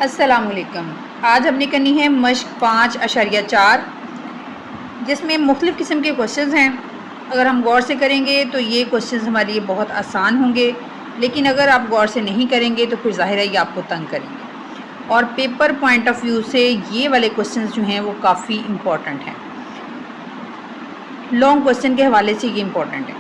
अस्सलामुअलैकुम। आज हमने करनी है मश्क 5.4 जिसमें मुख्तलिफ़ किस्म के क्वेश्चंस हैं। अगर हम गौर से करेंगे तो ये क्वेश्चंस हमारे लिए बहुत आसान होंगे, लेकिन अगर आप गौर से नहीं करेंगे तो फिर ज़ाहिर है ये आपको तंग करेंगे। और पेपर पॉइंट ऑफ व्यू से ये वाले क्वेश्चंस जो हैं वो काफ़ी इम्पॉर्टेंट हैं। लॉन्ग क्वेश्चन के हवाले से ये इम्पॉर्टेंट है।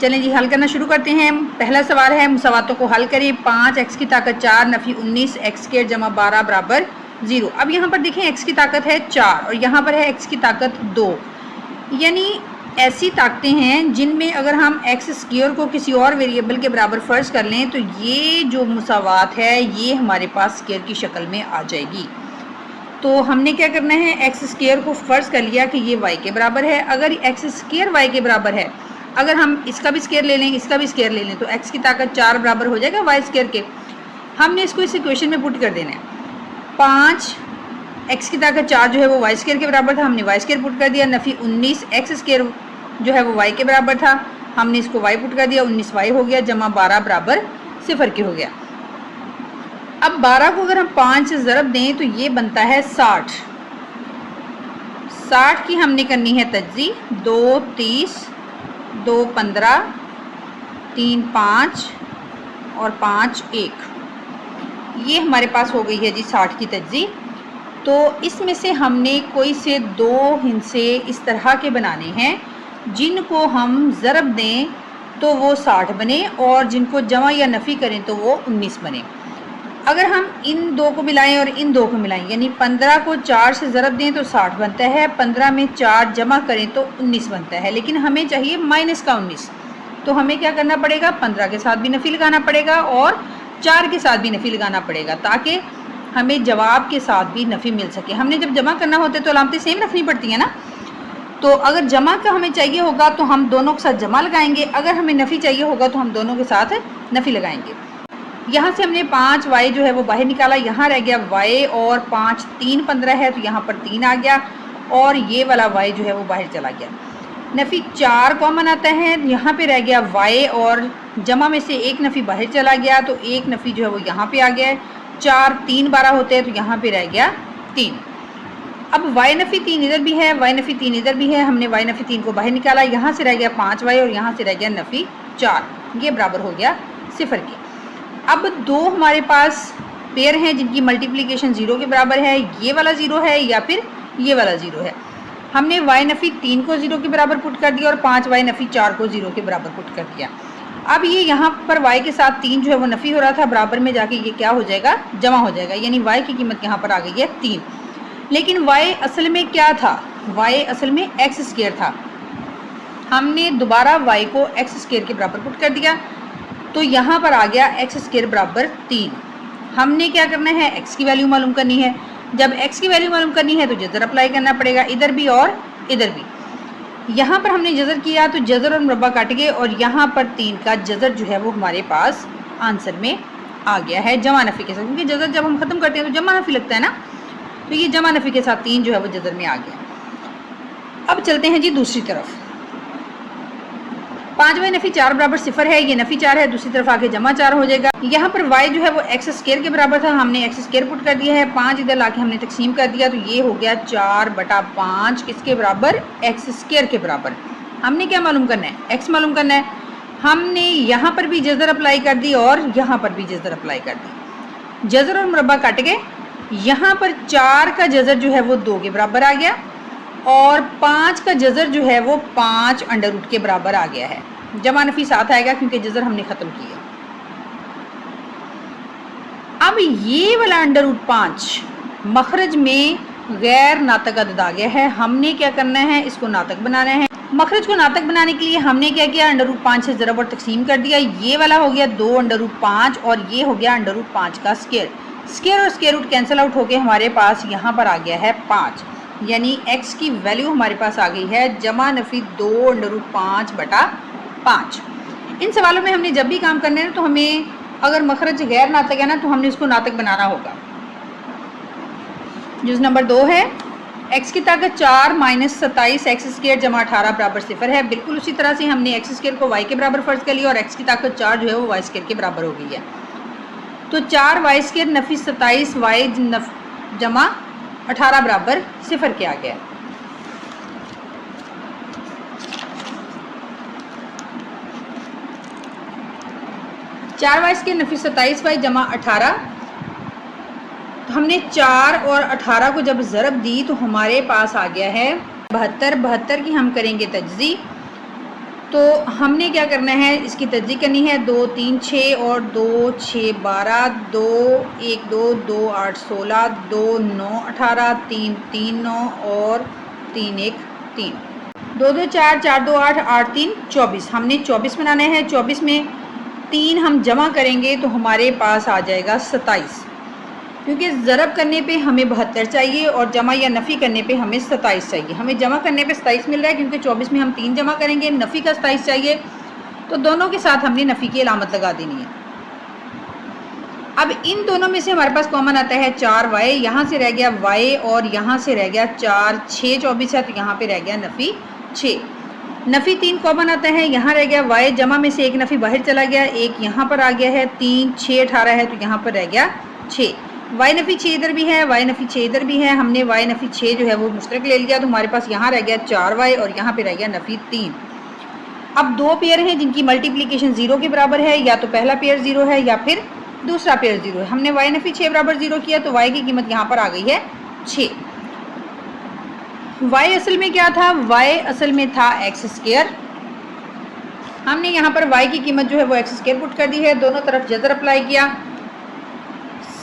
चलें जी, हल करना शुरू करते हैं। पहला सवाल है, मुसावातों को हल करें। 5x की ताकत 4 नफ़ी 19 x² जमा 12 बराबर 0। अब यहाँ पर देखें x की ताकत है 4 और यहाँ पर है x की ताकत 2, यानी ऐसी ताकतें हैं जिनमें अगर हम x² को किसी और वेरिएबल के बराबर फ़र्ज़ कर लें तो ये जो मुसावात है ये हमारे पास स्क्वायर की शक्ल में आ जाएगी। तो हमने क्या करना है, x² को फ़र्ज़ कर लिया कि ये y के बराबर है। अगर x² y के बराबर है, अगर हम इसका भी स्क्वायर ले लें, इसका भी स्क्वायर ले लें, तो x की ताकत 4 बराबर हो जाएगा y² के। हमने इसको इस इक्वेशन में पुट कर देना है। 5 x की ताकत 4 जो है वो y² के बराबर था, हमने y² पुट कर दिया। नफ़ी 19 x² जो है वो y के बराबर था, हमने इसको y पुट कर दिया, 19y हो गया, जमा 12 बराबर 0 के हो गया। अब 12 को अगर हम 5 से ज़रब दें तो ये बनता है 60। 60 की हमने करनी है तज्ज़ी। 2 30, 2 15, 3 5 और 5 1, ये हमारे पास हो गई है जी 60 की तज्ज़ी। तो इसमें से हमने कोई से 2 हिस्से इस तरह के बनाने हैं जिनको हम ज़रब दें तो वो 60 बने और जिनको जमा या नफ़ी करें तो वो 19 बने। अगर हम इन 2 को मिलाएं और इन 2 को मिलाएं, यानी 15 को 4 से ज़रब दें तो 60 बनता है, 15 में 4 जमा करें तो 19 बनता है, लेकिन हमें चाहिए माइनस का 19। तो हमें क्या करना पड़ेगा, 15 के साथ भी नफ़ी लगाना पड़ेगा और 4 के साथ भी नफ़ी लगाना पड़ेगा ताकि हमें जवाब के साथ भी नफ़ी मिल सके। हमने जब जमा करना होता है तो अलामतें सेम रखनी पड़ती हैं ना। तो अगर जमा का हमें चाहिए होगा तो हम दोनों के साथ जमा लगाएंगे, अगर हमें नफ़ी चाहिए होगा तो हम दोनों के साथ नफ़ी लगाएंगे। यहाँ से हमने 5y जो है वो बाहर निकाला, यहाँ रह गया y और 5 3 15 है तो यहाँ पर 3 आ गया और ये वाला y जो है वो बाहर चला गया। नफ़ी 4 कॉमन आता है, यहाँ पे रह गया y और जमा में से एक नफ़ी बाहर चला गया तो एक नफ़ी जो है वो यहाँ पे आ गया है। 4 3 12 होते हैं तो यहाँ पे रह गया 3। अब y नफ़ी 3 इधर भी है, y नफ़ी 3 इधर भी है, हमने y नफ़ी 3 को बाहर निकाला, यहाँ से रह गया 5y और यहाँ से रह गया नफ़ी 4, ये बराबर हो गया 0 के। अब 2 हमारे पास पेयर हैं जिनकी मल्टीप्लिकेशन 0 के बराबर है, ये वाला 0 है या फिर ये वाला 0 है। हमने y नफ़ी 3 को 0 के बराबर पुट कर दिया और 5y नफ़ी 4 को 0 के बराबर पुट कर दिया। अब ये यहाँ पर y के साथ 3 जो है वो नफ़ी हो रहा था, बराबर में जाके ये क्या हो जाएगा, जमा हो जाएगा, यानी y की कीमत यहाँ पर आ गई है 3। लेकिन y असल में क्या था, y असल में x² था। हमने दोबारा y को x² के बराबर पुट कर दिया तो यहाँ पर आ गया x² बराबर 3। हमने क्या करना है, x की वैल्यू मालूम करनी है। जब x की वैल्यू मालूम करनी है तो जज़र अप्लाई करना पड़ेगा, इधर भी और इधर भी। यहाँ पर हमने जज़र किया तो जज़र और मुरब्बा काट गए और यहाँ पर 3 का जज़र जो है वो हमारे पास आंसर में आ गया है जमा नफ़ी के साथ, क्योंकि जज़र जब हम ख़त्म करते हैं तो जमा नफ़ी लगता है ना, तो ये जमा नफ़ी के साथ 3 जो है वो जज़र में आ गया। अब चलते हैं जी दूसरी तरफ। 5y नफ़ी 4 बराबर 0 है, ये नफ़ी 4 है, दूसरी तरफ आके जमा 4 हो जाएगा। यहाँ पर y जो है वो x² के बराबर था, हमने x² पुट कर दिया है, 5 इधर लाके हमने तकसीम कर दिया तो ये हो गया 4/5 किसके बराबर, x² के बराबर। हमने क्या मालूम करना है, x मालूम करना है। हमने यहाँ पर भी जज़र अप्लाई कर दी और यहाँ पर भी जज़र अप्लाई कर दी, जज़र और मुरब्बा कट गए। यहाँ पर 4 का जज़र जो है वो 2 के बराबर आ गया और 5 का जज़र जो है वो 5 अंडर रूट के बराबर आ गया है, जमा नफ़ी साथ आएगा क्योंकि जज़र हमने ख़त्म किया। अब ये वाला अंडर रूट 5 मखरज में गैर नातक अदद आ गया है, हमने क्या करना है, इसको नातक बनाना है। मखरज को नातक बनाने के लिए हमने क्या किया, अंडर रूट 5 से ज़रब और तकसीम कर दिया। ये वाला हो गया 2 अंडर रूट 5 और ये हो गया अंडर रूट 5 का स्क्वायर। स्क्वायर और स्क्वायर रूट कैंसिल आउट होके हमारे पास यहाँ पर आ गया है 5, यानी x की वैल्यू हमारे पास आ गई है जमा नफ़ी 2 अंडर रूट 5/5। इन सवालों में हमने जब भी काम करना है तो हमें अगर मखरज गैर नातक है ना तो हमने इसको नातक बनाना होगा। जुज़ नंबर 2 है, x की ताकत 4 माइनस 27 x² जमा 18 बराबर 0 है। बिल्कुल उसी तरह से हमने x² को y के बराबर फ़र्ज़ कर लिया और x की ताकत 4 जो है वो y² के बराबर हो गई है। तो 4y² नफी 27y जमा 18 बराबर 0 के आ गया। चार वाई स्क्वायर नफी 27y जमा 18, तो हमने 4 और 18 को जब ज़रब दी तो हमारे पास आ गया है 72। 72 की हम करेंगे तजज़ी, तो हमने क्या करना है, इसकी तजज़ी करनी है। 2 3 6 और 2 6 12, 2 1 2 2 8 16, 2 9 18, 3 3 9 और 3 1 3, 2 2 4 4 2 8 8 3 24। हमने 24 बनाना है। 24 में 3 हम जमा करेंगे तो हमारे पास आ जाएगा 27, क्योंकि ज़रब करने पे हमें 72 चाहिए और जमा या नफ़ी करने पे हमें 27 चाहिए। हमें जमा करने पे 27 मिल रहा है क्योंकि 24 में हम 3 जमा करेंगे, नफ़ी का 27 चाहिए, तो दोनों के साथ हमने नफ़ी की अलामत लगा देनी है। अब इन दोनों में से हमारे पास कॉमन आता है 4y, यहाँ से रह गया y और यहाँ से रह गया 4, 6 24 है तो यहाँ पे रह गया नफ़ी 6। नफ़ी 3 कॉमन आता है, यहाँ रह गया y, जमा में से एक नफ़ी बाहर चला गया, एक यहाँ पर आ गया है, 3 6 18 है तो यहाँ पर रह गया 6। y नफ़ी 6 इधर भी है, y नफ़ी 6 इधर भी है, हमने y नफ़ी 6 जो है वो मुश्तरक ले लिया, तो हमारे पास यहाँ रह गया 4y और यहाँ पे रह गया नफ़ी 3। अब दो पेयर हैं जिनकी मल्टीप्लिकेशन 0 के बराबर है, या तो पहला पेयर 0 है या फिर दूसरा पेयर 0 है। हमने y नफ़ी 6 बराबर 0 किया तो y की कीमत यहाँ पर आ गई है 6। y असल में क्या था, y असल में था x²। हमने यहाँ पर y की कीमत जो है वो x² पुट कर दी है, दोनों तरफ जज़र अप्लाई किया,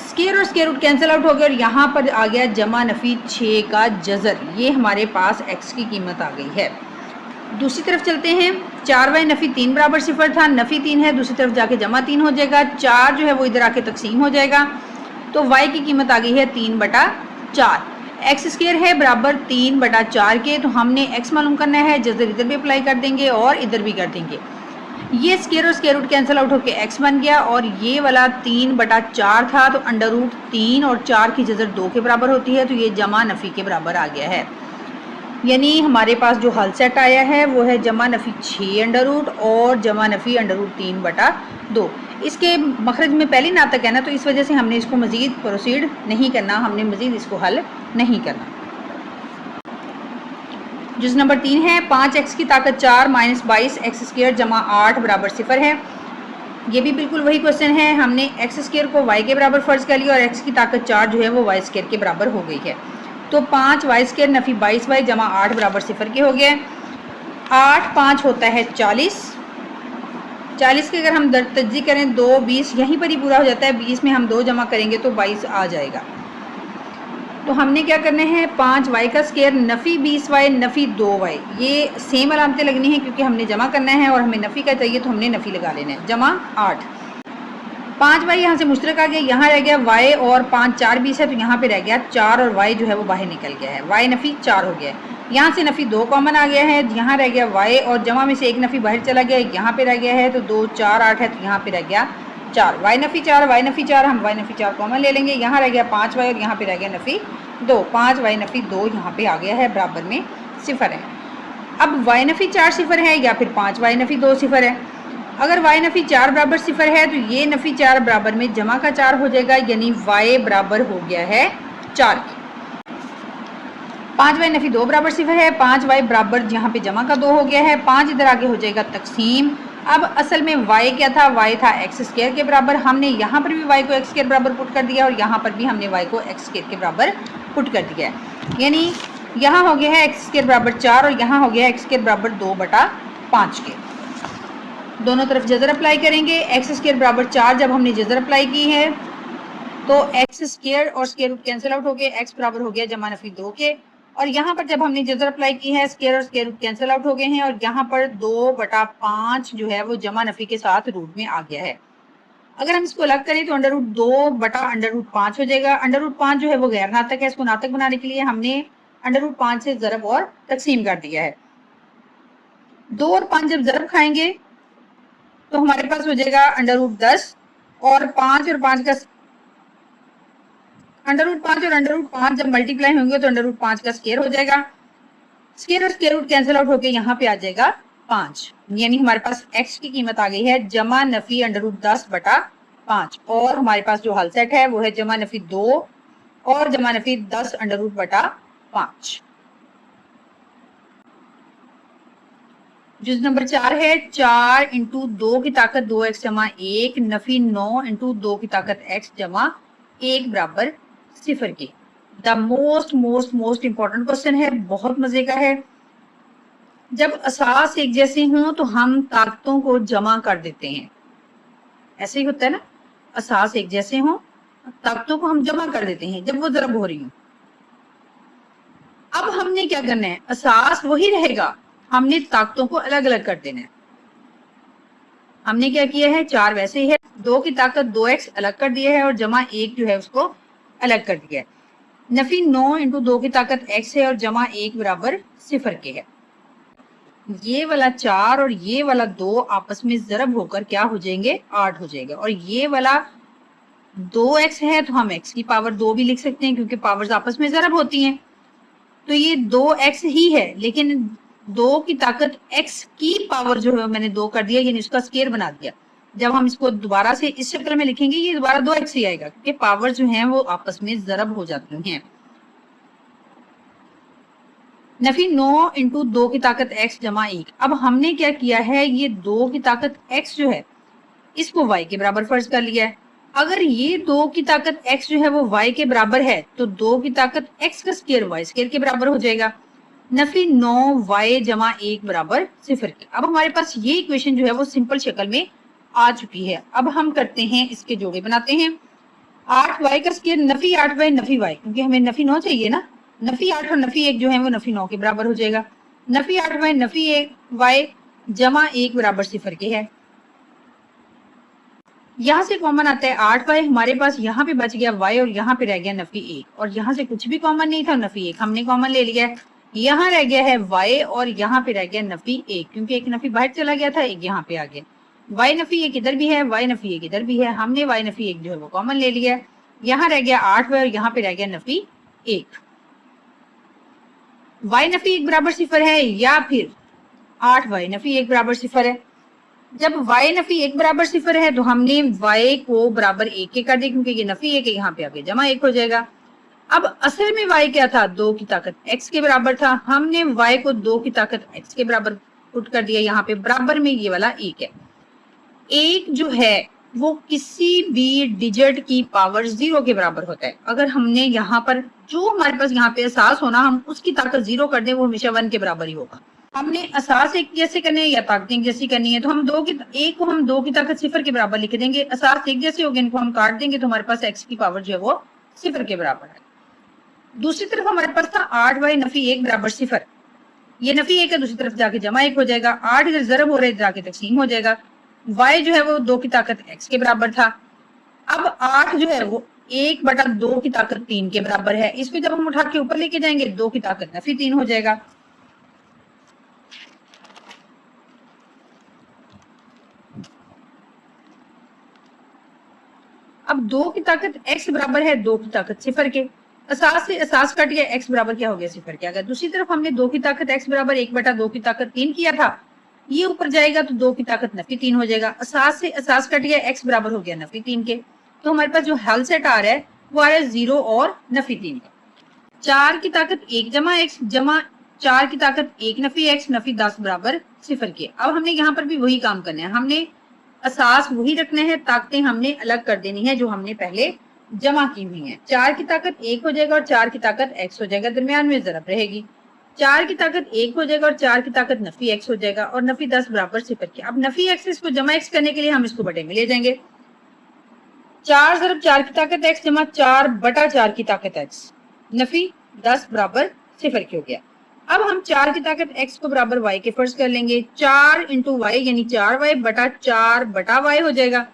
स्क्वायर और स्क्वायर रूट कैंसिल आउट हो गया और यहाँ पर आ गया जमा नफ़ी 6 का जज़र। ये हमारे पास x की कीमत आ गई है। दूसरी तरफ चलते हैं। 4y नफ़ी 3 बराबर 0 था, नफ़ी 3 है, दूसरी तरफ जाके जमा 3 हो जाएगा, 4 जो है वो इधर आके तकसीम हो जाएगा, तो y की कीमत आ गई है 3/4। x² है बराबर 3/4 के, तो हमने x मालूम करना है, जज़र इधर भी अप्लाई कर देंगे और इधर भी कर देंगे। ये स्क्वायर और स्क्वायर रूट कैंसिल आउट होकर x बन गया और ये वाला 3/4 था, तो √3 और 4 की जज़र 2 के बराबर होती है, तो ये जमा नफ़ी के बराबर आ गया है। यानी हमारे पास जो हल सेट आया है वो है जमा नफ़ी 6 और जमा नफ़ी √3/2। इसके मखरज में पहली नातक है ना, तो इस वजह से हमने इसको मज़ीद प्रोसीड नहीं करना, हमने मज़ीद इसको हल नहीं करना। जुज़ नंबर 3 है 5x की ताकत 4 - 22x² जमा 8 बराबर 0 है। ये भी बिल्कुल वही क्वेश्चन है, हमने x² को y के बराबर फ़र्ज़ कर लिया और x की ताकत 4 जो है वो y² के बराबर हो गई है, तो 5y² नफ़ी 22y जमा 8 बराबर 0 के हो गए। 8 5 होता है 40, 40 की अगर हम तज्जी करें 2 20 यहीं पर ही पूरा हो जाता है, 20 में हम 2 जमा करेंगे तो 22 आ जाएगा। तो हमने क्या करना है, 5y का स्क्वायर नफ़ी 20y नफ़ी 2y, ये सेम अलामतें लगनी है क्योंकि हमने जमा करना है और हमें नफ़ी का चाहिए तो हमने नफ़ी लगा लेना है, जमा 8। 5y यहाँ से मुश्तरक आ गया, यहाँ रह गया y और 5 4 20 है तो यहाँ पे रह गया 4 और y जो है वो बाहर निकल गया है, y नफ़ी 4 हो गया है। यहाँ से नफ़ी 2 कॉमन आ गया है, यहाँ रह गया y और जमा में से एक नफ़ी बाहर चला गया, यहाँ पे रह गया है, तो 2 4 8 है तो यहाँ पे रह गया 4, y नफ़ी 4 y नफ़ी 4, हम y नफ़ी 4 कॉमन ले लेंगे, यहाँ रह गया 5y और यहाँ पे रह गया नफ़ी 2, 5y नफ़ी 2 यहाँ पे आ गया है, बराबर में 0 है। अब y नफ़ी 4 0 है या फिर 5y नफ़ी 2 0 है। अगर y नफ़ी 4 बराबर 0 है तो ये नफ़ी 4 बराबर में जमा का 4 हो जाएगा, यानी y बराबर हो गया है 4 की। 5y नफ़ी 2 बराबर 0 है, 5y बराबर यहाँ पे जमा का 2 हो गया है, 5 इधर आगे हो जाएगा तकसीम। अब असल में y क्या था, y था x² के बराबर, हमने यहाँ पर भी y को x के बराबर पुट कर दिया और यहाँ पर भी हमने y को x² के बराबर पुट कर दिया है, यानी यहाँ हो गया है x² बराबर 4 और यहाँ हो गया है x² बराबर 2/5 के। दोनों तरफ जज़र अप्लाई करेंगे, x² बराबर 4 जब हमने जज़र अप्लाई की है तो x² और स्क्वायर रूट कैंसिल आउट हो गए, x बराबर हो गया जमा नफ़ी 2 के, और यहाँ पर जब हमने जज़र अप्लाई की है स्क्वायर और स्क्वायर रूट कैंसिल आउट हो गए हैं और यहाँ पर 2/5 जो है वो जमा नफ़ी के साथ रूट में आ गया है। अगर हम इसको अलग करें तो √2/√5 हो जाएगा। √5 जो है वो गैर नातक है, इसको नातक बनाने के लिए हमने √5 से ज़रब और तकसीम कर दिया है। 2 और 5 जब ज़रब खाएंगे तो हमारे पास हो जाएगा √10 और 5 और 5 का √5 और √5 जब मल्टीप्लाई होंगे तो √5 का स्क्वायर हो जाएगा, स्क्वायर और स्क्वायर रूट कैंसिल आउट होके यहाँ पे आ जाएगा 5, यानी हमारे पास x की कीमत आ गई है जमा नफ़ी √10/5। 5 और हमारे पास जो हल सेट है वो है जमा नफी 2 और जमा नफी 10 अंडर रूट बटा 5। जुज नंबर 4 है 4 इंटू 2 की ताकत 2x जमा 1 नफी 9 इंटू 2 की ताकत x जमा 1 बराबर 0 की। The most most most important question है, बहुत मजे का है। जब असास एक जैसे हों तो हम ताकतों को जमा कर देते हैं, ऐसे ही होता है ना, असास एक जैसे हों ताकतों को हम जमा कर देते हैं जब वो जरब हो रही हो। अब हमने क्या करना है, असास वही रहेगा, हमने ताकतों को अलग अलग कर देना है। हमने क्या किया है, 4 वैसे ही है, 2 की ताकत 2x अलग कर दिया है और जमा 1 जो है उसको अलग कर दिया है। नफी 9 इंटू 2 की ताकत x है और जमा 1 बराबर 0 के है। ये वाला 4 और ये वाला 2 आपस में जरब होकर क्या हो जाएंगे, 8 हो जाएगा। और ये वाला 2x है तो हम x की पावर 2 भी लिख सकते हैं क्योंकि पावर्स आपस में जरब होती हैं। तो ये 2x ही है, लेकिन 2 की ताकत x की पावर जो है मैंने 2 कर दिया, यानी उसका स्केयर बना दिया। जब हम इसको दोबारा से इस शक्ल में लिखेंगे ये दोबारा 2x ही आएगा क्योंकि पावर जो है वो आपस में जरब हो जाती हैं। नफी 9 इंटू 2 की ताकत x जमा 1। अब हमने क्या किया है, ये 2 की ताकत x जो है इसको y के बराबर फर्ज कर लिया है। अगर ये 2 की ताकत x जो है वो y के बराबर है तो 2 की ताकत x का स्केयर y स्केयर के बराबर हो जाएगा। नफी 9y जमा 1 बराबर 0 के। अब हमारे पास ये इक्वेशन जो है वो सिंपल शक्ल में आ चुकी है। अब हम करते हैं, इसके जोड़े बनाते हैं। 8y का square Nafi 8y Nafi y, क्योंकि हमें नफी 9 चाहिए ना, नफी 8 और नफी 1 जो है वो नफी 9 के बराबर हो जाएगा। नफी 8y नफी 1y जमा 1 बराबर 0 के है। यहाँ से कॉमन आता है 8y, हमारे पास यहाँ पे बच गया y और यहाँ पे रह गया नफी 1, और यहाँ से कुछ भी कॉमन नहीं था, नफी 1 हमने कॉमन ले लिया है। यहाँ रह गया है y और यहाँ पे रह गया नफी 1, क्योंकि एक नफी बाहर चला गया था, एक यहाँ पे आ गया। y नफी 1 इधर भी है, y नफी 1 इधर भी है, हमने y नफी 1 जो है वो कॉमन ले लिया है। यहाँ रह गया 8y और यहाँ पे रह गया नफी 1। y नफी 1 बराबर 0 है या फिर 8y नफी 1 बराबर 0 है। जब y नफी 1 बराबर 0 है तो हमने y को बराबर 1 के कर दिया, क्योंकि ये नफी 1 है, यहाँ पे आगे जमा 1 हो जाएगा। अब असल में y क्या था, 2 की ताकत x के बराबर था, हमने y को 2 की ताकत x के बराबर पुट कर दिया। यहाँ पे बराबर में ये वाला 1 है। 1 जो है वो किसी भी डिजिट की पावर 0 के बराबर होता है। अगर हमने यहाँ पर जो हमारे पास यहाँ पे एहसास होना, हम उसकी ताकत 0 कर दें, वो हमेशा 1 के बराबर ही होगा। हमने एहसास एक जैसे करने हैं या ताकत एक जैसी करनी है, तो हम 1 को हम 2 की ताकत 0 के बराबर लिख देंगे। एहसास एक जैसे हो गए, इनको हम काट देंगे तो हमारे पास x की पावर जो है वो 0 के बराबर है। दूसरी तरफ हमारे पास था 8y नफी 1 बराबर 0, ये नफी 1 है, दूसरी तरफ जाके जमा 1 हो जाएगा। 8 इधर जरब हो रहा है, जाके तकसीम हो जाएगा। y जो है वो 2 की ताकत x के बराबर था। अब 8 जो है वो 1 बटा 2 की ताकत 3 के बराबर है। इसको जब हम उठा के ऊपर लेके जाएंगे 2 की ताकत नफी 3 हो जाएगा। अब 2 की ताकत x बराबर है 2 की ताकत 0 के। असास से असास कट गया, x बराबर क्या हो गया, 0 के आ गया। दूसरी तरफ हमने 2 की ताकत x बराबर 1 बटा 2 की ताकत 3 किया था, ये ऊपर जाएगा तो 2 की ताकत नफी 3 हो जाएगा। असास से असास कट गया, x बराबर हो गया नफी 3 के। तो हमारे पास जो हल सेट आ रहा है वो आ रहा है 0 और नफी 3 का। 4 की ताकत 1 जमा x जमा 4 की ताकत 1 नफी x नफी 10 बराबर 0 के। अब हमने यहाँ पर भी वही काम करना है, हमने असास वही रखना है, ताकतें हमने अलग कर देनी है जो हमने पहले जमा की हुई है। 4 की ताकत 1 हो जाएगा और 4 की ताकत x हो जाएगा, दरमियान में जरब रहेगी। 4 की ताकत 1 हो जाएगा और 4 की ताकत नफी x हो जाएगा और नफी 10 बराबर 0 के। अब नफी x इसको जमा x करने के लिए हम इसको बटे में ले जाएंगे। 4 ज़रब 4 की ताकत x जमा 4 बटा 4 की ताकत x नफी 10 बराबर 0 के हो गया। अब हम 4 की ताकत x को बराबर y के फर्ज कर लेंगे। 4 इंटू वाई यानी 4y बटा 4 बटा y हो जाएगा,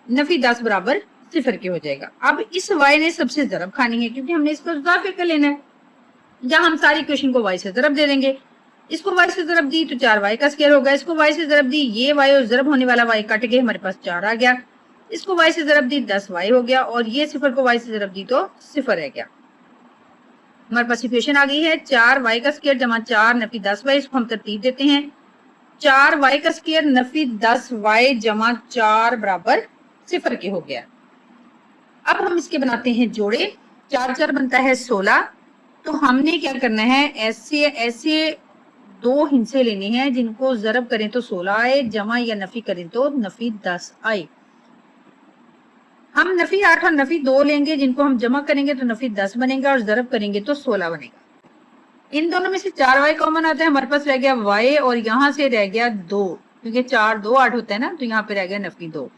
नफी 10 बराबर 0 के हो जाएगा। अब इस y ने सबसे जरब खानी है, क्योंकि हमने इसको इजाफे कर लेना है। या हम सारी इक्वेशन को y से जरब दे देंगे। इसको y से जरब दी तो 4y का स्क्वायर होगा, इसको y से जरब दी, ये y और जरब होने वाला y कट गए, हमारे पास 4 आ गया। इसको y से जरब दी 10y हो गया और ये 0 को y से जरब दी तो 0 रह गया। हमारे पास इक्वेशन आ गई है 4y का स्क्वायर जमा 4 नफी 10y। इसको हम तरतीब देते हैं, 4y का स्क्वायर नफी 10y जमा 4 बराबर सिफर के हो गया। अब हम इसके बनाते हैं जोड़े, 4 4 बनता है 16। तो हमने क्या करना है, ऐसे ऐसे 2 हिस्से लेने हैं जिनको जरब करें तो 16 आए, जमा या नफी करें तो नफी 10 आए। हम नफी 8 और नफी 2 लेंगे, जिनको हम जमा करेंगे तो नफी 10 बनेगा और जरब करेंगे तो 16 बनेगा। इन दोनों में से 4 वाई कॉमन आता है, हमारे पास रह गया वाई और यहाँ से रह गया 2, क्योंकि 4 2 8 होता है ना, तो यहाँ पे रह गया नफी 2।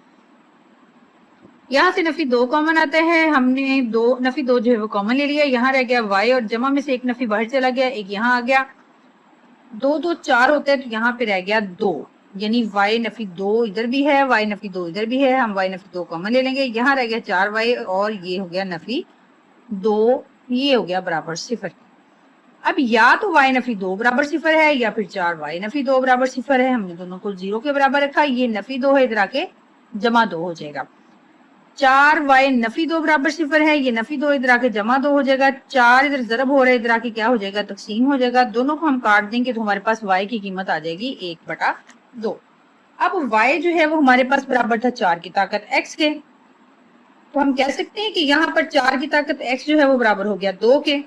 यहाँ से नफी 2 कॉमन आता है, हमने नफी 2 जो है वो कॉमन ले लिया, यहाँ रह गया वाई और जमा में से एक नफी बाहर चला गया, एक यहाँ आ गया। 2 2 4 होता है, तो यहाँ पे रह गया 2, यानी वाई नफी 2 इधर भी है, वाई नफी 2 इधर भी है, हम वाई नफी 2 कॉमन ले लेंगे। यहाँ रह गया 4 वाई और ये हो गया नफी 2, ये हो गया बराबर सिफर। अब या तो वाई नफी 2 बराबर सिफर है या फिर 4 वाई नफी 2 बराबर सिफर है। हमने दोनों को 0 के बराबर रखा, ये नफी 2 है, इधर आके जमा 2 हो जाएगा। 4 वाई नफी 2 बराबर सिफर है, ये नफी 2 इधर आके जमा 2 हो जाएगा। 4 इधर जरब हो रहा है, इधर आके क्या हो जाएगा, तकसीम हो जाएगा। दोनों को हम काट देंगे तो हमारे पास वाई की कीमत आ जाएगी 1/2। अब वाई जो है वो हमारे पास बराबर था 4 की ताकत x के, तो हम कह सकते हैं कि यहाँ पर 4 की ताकत x जो है वो बराबर हो गया 2 के।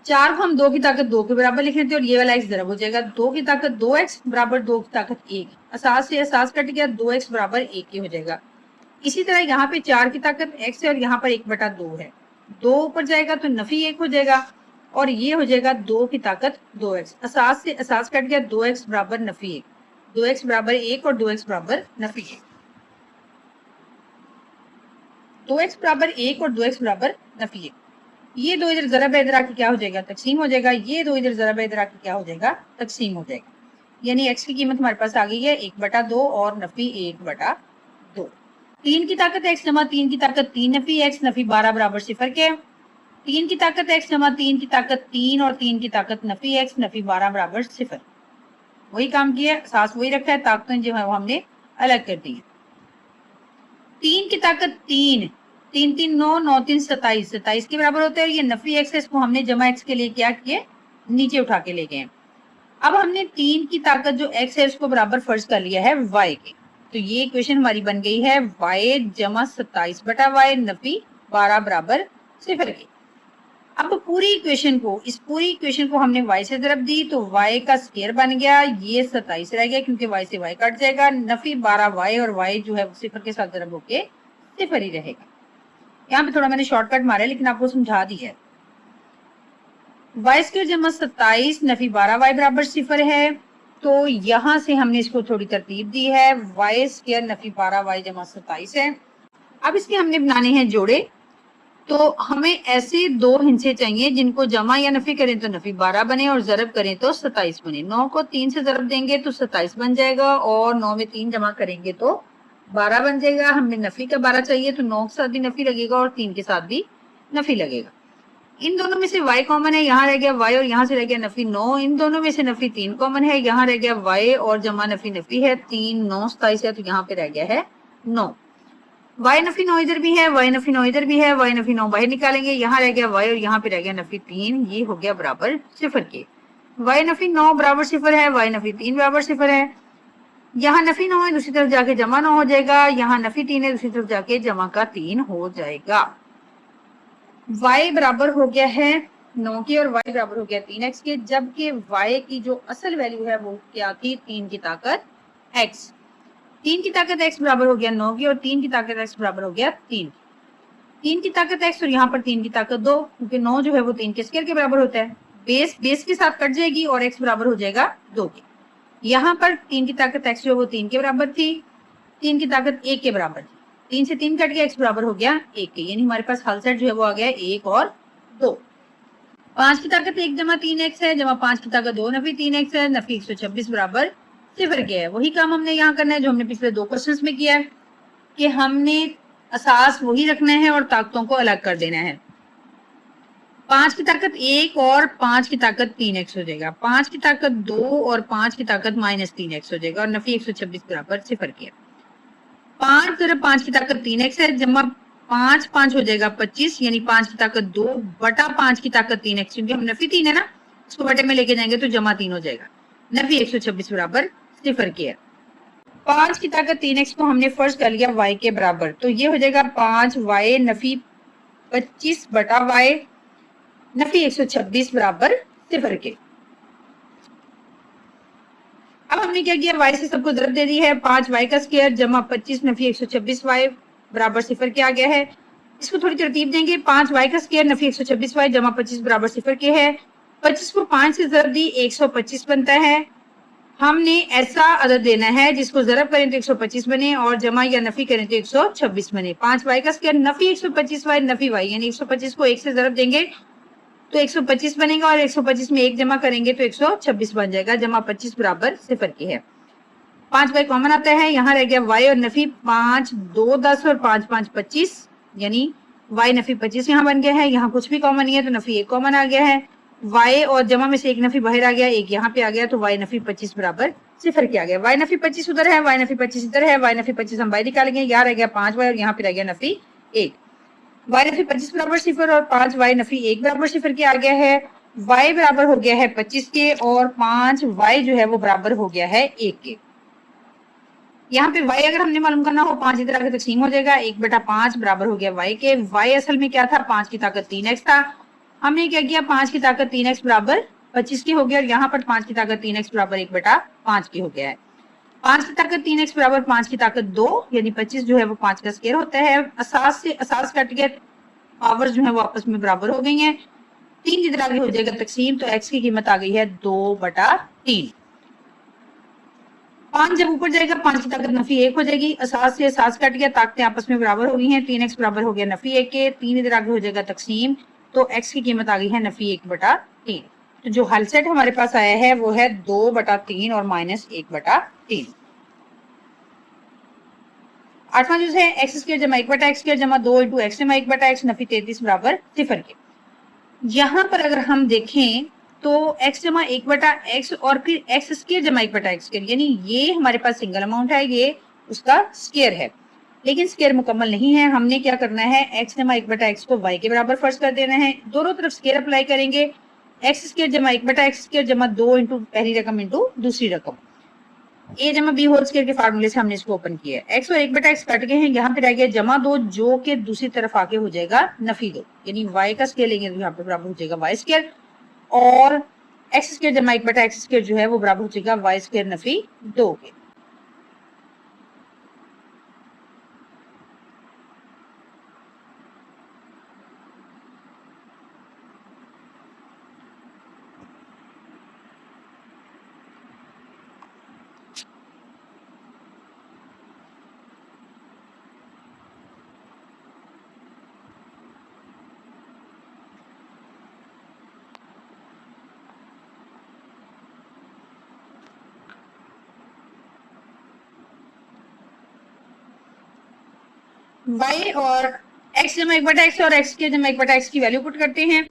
4 को हम 2 की ताकत 2 के बराबर लिख लेते हैं और ये वाला x जरब हो जाएगा। 2 की ताकत 2x बराबर 2 की ताकत 1, असास से असास कट गया, 2x बराबर 1 के हो जाएगा। इसी तरह यहाँ पे 4 की ताकत x है और यहाँ पर 1/2 है, 2 ऊपर जाएगा तो नफी 1 हो जाएगा और ये हो जाएगा 2 की ताकत 2x, असास से असास कट गया, 2x बराबर नफी 1, 2x बराबर 1 और 2x बराबर नफी 1, 2x बराबर 1 और 2x बराबर नफी 1। ये 2 इधर जरब है, इधर आके क्या हो जाएगा, तकसीम हो जाएगा। ये 2 इधर जरब है, इधर आके क्या हो जाएगा, तकसीम हो जाएगा। यानी x की कीमत हमारे पास आ गई है 1/2 और नफी 1/2। 3 की ताकत x जमा 3 की ताकत 3 नफी x, नफी 12 बराबर सिफर के। 3 की ताकत x जमा 3 की ताकत 3 और 3 की ताकत नफी x, नफी 12 बराबर सिफर। वही काम किया, सास वही रखा है, ताकतें जो है वो हमने अलग कर दी है। 3 की ताकत 3, 3 3 9, 9 3 27, 27 के बराबर होता है। ये नफी x है, इसको हमने जमा x के लिए क्या किए, नीचे उठा के ले गए। अब हमने 3 की ताकत जो x है उसको बराबर फर्ज कर लिया है y के, तो ये इक्वेशन हमारी बन गई है y जमा 27/y नफी 12 बराबर सिफर के। अब पूरी इक्वेशन को, इस पूरी इक्वेशन को हमने y से जरब दी तो y का स्क्वायर बन गया, ये 27 रह गया क्योंकि y से y कट जाएगा, नफी 12y और y जो है सिफर के साथ जरब होके सिफर ही रहेगा। यहाँ पे थोड़ा मैंने शॉर्टकट मारा लेकिन आपको समझा दी है। y स्क्वायर जमा 27 नफी 12y बराबर सिफर है, तो यहाँ से हमने इसको थोड़ी तरतीब दी है, y स्क्वायर नफी 12y जमा 27 है। अब इसके हमने बनाने हैं जोड़े, तो हमें ऐसे 2 हिस्से चाहिए जिनको जमा या नफी करें तो नफी 12 बने और जरब करें तो 27 बने। 9 को 3 से जरब देंगे तो 27 बन जाएगा और 9 में 3 जमा करेंगे तो 12 बन जाएगा। हमें नफी का 12 चाहिए तो 9 के साथ भी नफी लगेगा और 3 के साथ भी नफी लगेगा। इन दोनों में से y कॉमन है, यहाँ रह गया y और यहाँ से रह गया नफी 9। इन दोनों में से नफी 3 कॉमन है, यहाँ रह गया y और जमा नफी नफी है, 3 9 27 है, तो यहाँ पे रह गया है 9। y नफी 9 इधर भी है, y नफी 9 इधर भी है, y नफी 9 बाहर निकालेंगे, यहाँ रह गया y और यहाँ पे रह गया नफी 3, ये हो गया बराबर सिफर के। y नफी 9 बराबर सिफर है, y नफी 3 बराबर सिफर है। यहाँ नफी 9 है, दूसरी तरफ जाके जमा 9 हो जाएगा, यहाँ नफी 3 है, दूसरी तरफ जाके जमा का 3 हो जाएगा। y बराबर हो गया है 9 की और y बराबर हो गया 3x के, जबकि y की जो असल वैल्यू है वो क्या थी, 3 की ताकत x। 3 की ताकत x बराबर हो गया 9 की और 3 की ताकत x बराबर हो गया 3। 3 की ताकत x और यहाँ पर 3 की ताकत 2, क्योंकि 9 जो है वो 3 के स्क्वायर के बराबर होता है। बेस के साथ कट जाएगी और x बराबर हो जाएगा 2 के। यहाँ पर 3 की ताकत x जो है वो 3 के बराबर थी, 3 की ताकत 1 के बराबर थी, 3 से 3 कट गया, x बराबर हो गया 1 के, यानी हमारे पास हल सेट जो है वो आ गया 1 और 2। 5 की ताकत 1 जमा 3x है, जमा 5 की ताकत 2 नफी 3x है, नफी 126 बराबर सिफर के है। वही काम हमने यहाँ करना है जो हमने पिछले 2 क्वेश्चंस में किया है कि हमने असास वही रखना है और ताकतों को अलग कर देना है। 5 की ताकत 1 और 5 की ताकत 3x हो जाएगा, 5 की ताकत 2 और 5 की ताकत -3x हो जाएगा और नफी 126 बराबर सिफर के। 5 जरा 5 की ताकत 3x है, जमा 5 5 हो जाएगा 25, यानी 5 की ताकत 2 बटा 5 की ताकत 3x, क्योंकि हम नफी 3 है ना, इसको बटे में लेके जाएंगे तो जमा 3 हो जाएगा, नफी 126 बराबर सिफर के है। 5 की ताकत 3x को हमने फर्ज कर लिया y के बराबर, तो ये हो जाएगा 5y नफी 25 बटा y नफी 126 बराबर 0 के। अब हमने क्या किया, y से सबको ज़रब दे दी है, 5y का स्क्वायर जमा 25 नफी 126y बराबर 0 के आ गया है। इसको थोड़ी तरतीब देंगे, 5y का स्क्वायर नफी 126y जमा 25 बराबर 0 के है। 25 को 5 से ज़रब दी 125 बनता है। हमने ऐसा अदद देना है जिसको ज़रब करें तो 125 बने और जमा या नफी करें तो 126 बने। 5y का square Nafi 125y Nafi y, यानी 125 को 1 से ज़रब देंगे तो 125 बनेगा और 125 में 1 जमा करेंगे तो 126 बन जाएगा, जमा 25 बराबर 0 के है। 5y कॉमन आता है, यहाँ रह गया y और नफी 5 2 10 और 5 5 25, यानी y नफी 25 यहाँ बन गया है। यहाँ कुछ भी कॉमन नहीं है तो नफी 1 कॉमन आ गया है। y और जमा में से 1 नफी बाहर आ गया, 1 यहाँ पे आ गया, तो y नफी 25 बराबर 0 के आ गया। y नफी 25 उधर है, y नफी 25 इधर है, y नफी 25 हम बाहर निकालेंगे, यहाँ रह गया 5y और यहाँ पे रह गया नफी 1। y नफी 25 बराबर 0 और 5y नफी 1 बराबर 0 के आ गया है। y बराबर हो गया है 25 के और 5y जो है वो बराबर हो गया है 1 के। यहाँ पे y अगर हमने मालूम करना हो 5 इधर आके तकसीम हो जाएगा, 1/5 बराबर हो गया y के। y असल में क्या था, 5 की ताकत 3x था। हमने क्या किया, 5 की ताकत 3x बराबर 25 की हो गया और यहाँ पर 5 की ताकत 3x बराबर 1/5 की हो गया है। 5 की ताकत 3x बराबर 5 की ताकत 2, यानी 25 जो है वो 5 का स्क्वायर होता है। असास से असास कट गया, पावर्स जो है वो आपस में बराबर हो गई हैं। 3 इधर आगे हो जाएगा तकसीम, तो x की कीमत आ गई है 2/3। 5 जब ऊपर जाएगा 5 की ताकत नफी 1 हो जाएगी, असास से असास कट गया, ताकतें आपस में बराबर हो गई हैं। 3x बराबर हो गया नफी 1 के, 3 इधर आगे हो जाएगा तकसीम, तो x की कीमत आ गई है नफी 1/3। तो जो हल सेट हमारे पास आया है वो है 2/3 और -1/3। 8वां जो है x स्क्वायर जमा 1/x स्क्वायर जमा 2 इंटू x जमा 1/x नफी 33 बराबर 0 के। यहाँ पर अगर हम देखें तो x जमा 1/x और फिर x स्क्वायर जमा 1/x स्क्वायर, यानी ये हमारे पास सिंगल अमाउंट है, ये उसका स्क्वायर है, लेकिन स्क्वायर मुकम्मल नहीं है। हमने क्या करना है, x जमा 1/x को y के बराबर फर्ज कर देना है। दोनों तरफ स्क्वायर अप्लाई करेंगे, x स्क्वायर जमा 1/x स्क्वायर जमा 2 इंटू पहली रकम इंटू दूसरी रकम, a जमा b होल स्क्वायर के फार्मूले से हमने इसको ओपन किया है। x और 1/x कट गए हैं, यहाँ पे रह गया जमा 2 जो के दूसरी तरफ आके हो जाएगा नफी 2, यानी y का स्क्वायर लेंगे तो यहाँ पे बराबर हो जाएगा y स्क्वायर और x स्क्वायर जमा 1/x स्क्वायर जो है वो बराबर हो जाएगा y स्क्वायर नफी 2 के। y और x जमा 1/x और x स्क्वायर जमा 1/x की वैल्यू पुट करते हैं।